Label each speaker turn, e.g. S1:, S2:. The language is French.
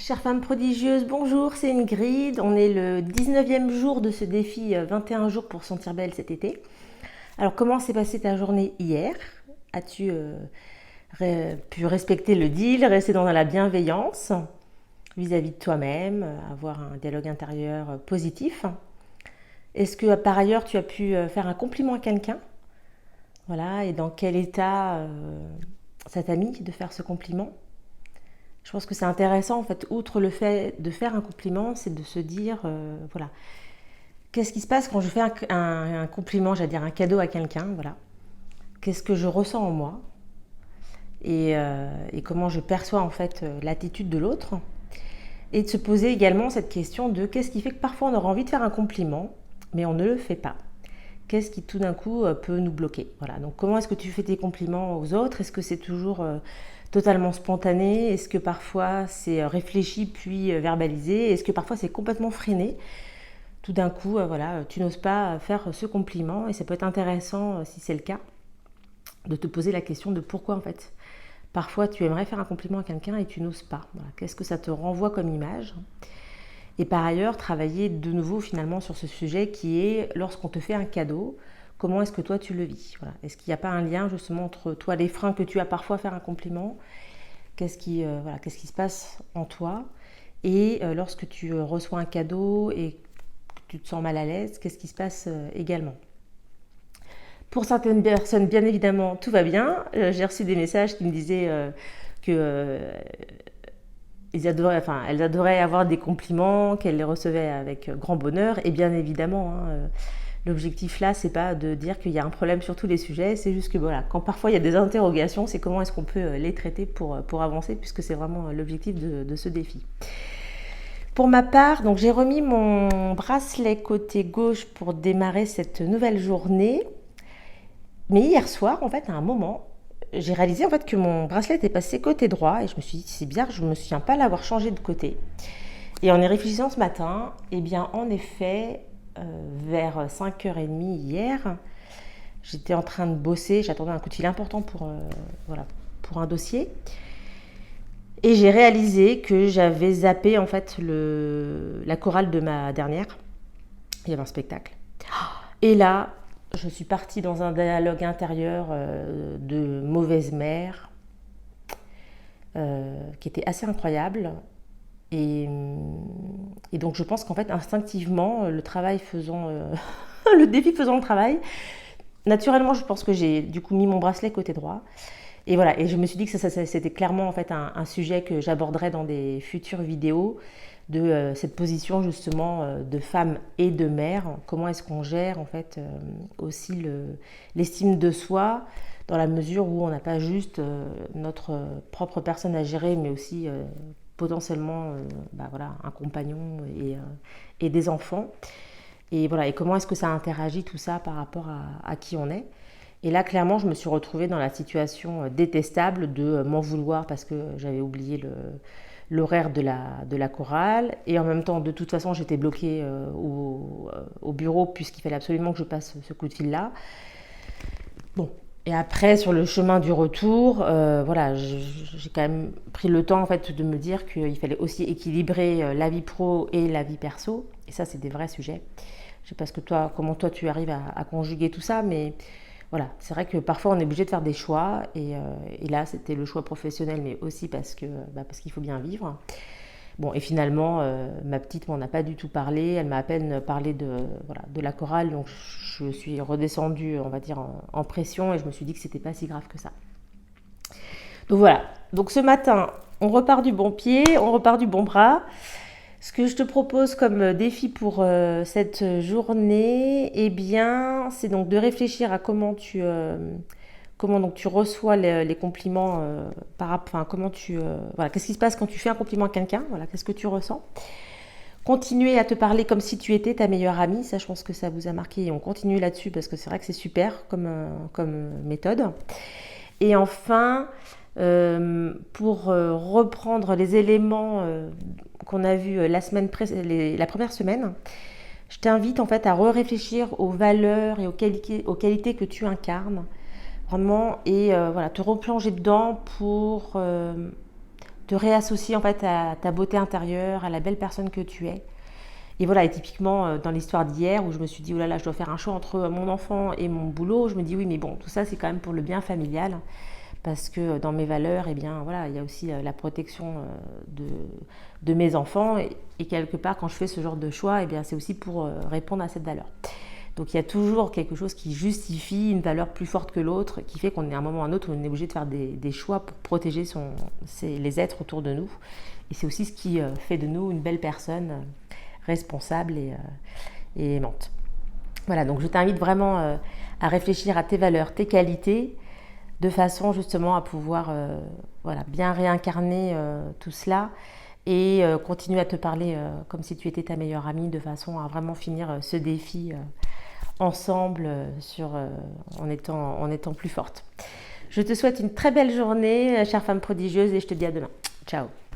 S1: Chère femme prodigieuse, bonjour, c'est Ingrid. On est le 19e jour de ce défi 21 jours pour sentir belle cet été. Alors, comment s'est passée ta journée hier? As-tu pu respecter le deal, rester dans la bienveillance vis-à-vis de toi-même, avoir un dialogue intérieur positif? Est-ce que par ailleurs tu as pu faire un compliment à quelqu'un? Voilà, et dans quel état ça t'a mis de faire ce compliment? Je pense que c'est intéressant, en fait, outre le fait de faire un compliment, c'est de se dire, voilà, qu'est-ce qui se passe quand je fais un compliment, j'allais dire un cadeau à quelqu'un, voilà. Qu'est-ce que je ressens en moi et comment je perçois, en fait, l'attitude de l'autre. Et de se poser également cette question de qu'est-ce qui fait que parfois on aura envie de faire un compliment, mais on ne le fait pas. Qu'est-ce qui tout d'un coup peut nous bloquer? Voilà. Donc comment est-ce que tu fais tes compliments aux autres? Est-ce que c'est toujours totalement spontané? Est-ce que parfois c'est réfléchi puis verbalisé? Est-ce que parfois c'est complètement freiné? Tout d'un coup, voilà, tu n'oses pas faire ce compliment et ça peut être intéressant, si c'est le cas, de te poser la question de pourquoi en fait. Parfois tu aimerais faire un compliment à quelqu'un et tu n'oses pas. Voilà. Qu'est-ce que ça te renvoie comme image? Et par ailleurs, travailler de nouveau finalement sur ce sujet qui est lorsqu'on te fait un cadeau, comment est-ce que toi tu le vis? Voilà. Est-ce qu'il n'y a pas un lien justement entre toi, les freins que tu as parfois à faire un compliment? Qu'est-ce qui se passe en toi? Et lorsque tu reçois un cadeau et que tu te sens mal à l'aise, qu'est-ce qui se passe également? Pour certaines personnes, bien évidemment, tout va bien. J'ai reçu des messages qui me disaient que elles adoraient avoir des compliments, qu'elles les recevaient avec grand bonheur. Et bien évidemment, hein, l'objectif là, c'est pas de dire qu'il y a un problème sur tous les sujets, c'est juste que voilà, quand parfois il y a des interrogations, c'est comment est-ce qu'on peut les traiter pour avancer, puisque c'est vraiment l'objectif de ce défi. Pour ma part, donc j'ai remis mon bracelet côté gauche pour démarrer cette nouvelle journée. Mais hier soir, en fait, à un moment, j'ai réalisé en fait que mon bracelet était passé côté droit et je me suis dit c'est bizarre, je me souviens pas l'avoir changé de côté. Et en y réfléchissant ce matin, eh bien en effet, vers 5h30 hier, j'étais en train de bosser, j'attendais un coup de fil important voilà, pour un dossier. Et j'ai réalisé que j'avais zappé en fait la chorale de ma dernière. Il y avait un spectacle. Et là, je suis partie dans un dialogue intérieur de mauvaise mère qui était assez incroyable. Et, et donc je pense qu'en fait instinctivement, le travail faisant, le défi faisant le travail, naturellement je pense que j'ai du coup mis mon bracelet côté droit. Et voilà, et je me suis dit que c'était clairement en fait un sujet que j'aborderais dans des futures vidéos de cette position justement de femme et de mère. Comment est-ce qu'on gère en fait aussi l'estime de soi dans la mesure où on n'a pas juste notre propre personne à gérer, mais aussi potentiellement voilà, un compagnon et des enfants. Et voilà, et comment est-ce que ça interagit tout ça par rapport à qui on est. Et là, clairement, je me suis retrouvée dans la situation détestable de m'en vouloir parce que j'avais oublié l'horaire de la chorale. Et en même temps, de toute façon, j'étais bloquée au bureau puisqu'il fallait absolument que je passe ce coup de fil-là. Bon. Et après, sur le chemin du retour, voilà, j'ai quand même pris le temps en fait, de me dire qu'il fallait aussi équilibrer la vie pro et la vie perso. Et ça, c'est des vrais sujets. Je sais pas comment toi tu arrives à conjuguer tout ça, mais voilà, c'est vrai que parfois on est obligé de faire des choix et là c'était le choix professionnel mais aussi parce qu'il faut bien vivre. Bon, et finalement ma petite m'en a pas du tout parlé, elle m'a à peine parlé de la chorale, donc je suis redescendue on va dire en pression et je me suis dit que c'était pas si grave que ça. Donc voilà, donc ce matin on repart du bon pied, on repart du bon bras. Ce que je te propose comme défi pour cette journée, eh bien, c'est donc de réfléchir à comment donc tu reçois les compliments enfin, voilà, qu'est-ce qui se passe quand tu fais un compliment à quelqu'un, voilà, qu'est-ce que tu ressens. Continuer à te parler comme si tu étais ta meilleure amie, ça je pense que ça vous a marqué et on continue là-dessus parce que c'est vrai que c'est super comme méthode. Et enfin, pour reprendre les éléments qu'on a vus la première semaine, je t'invite en fait à réfléchir aux valeurs et aux qualités que tu incarnes, vraiment, et voilà, te replonger dedans pour te réassocies en fait à ta beauté intérieure, à la belle personne que tu es. Et voilà, et typiquement dans l'histoire d'hier où je me suis dit, oh là là, je dois faire un choix entre mon enfant et mon boulot, je me dis oui, mais bon, tout ça c'est quand même pour le bien familial, parce que dans mes valeurs, eh bien voilà, il y a aussi la protection de mes enfants, et quelque part quand je fais ce genre de choix, eh bien c'est aussi pour répondre à cette valeur. Donc il y a toujours quelque chose qui justifie une valeur plus forte que l'autre, qui fait qu'on est à un moment ou à un autre, on est obligé de faire des choix pour protéger les êtres autour de nous. Et c'est aussi ce qui fait de nous une belle personne, responsable et aimante. Voilà, donc je t'invite vraiment à réfléchir à tes valeurs, tes qualités, de façon justement à pouvoir voilà, bien réincarner tout cela et continuer à te parler comme si tu étais ta meilleure amie, de façon à vraiment finir ce défi ensemble en étant plus forte. Je te souhaite une très belle journée, chère femme prodigieuse, et je te dis à demain. Ciao.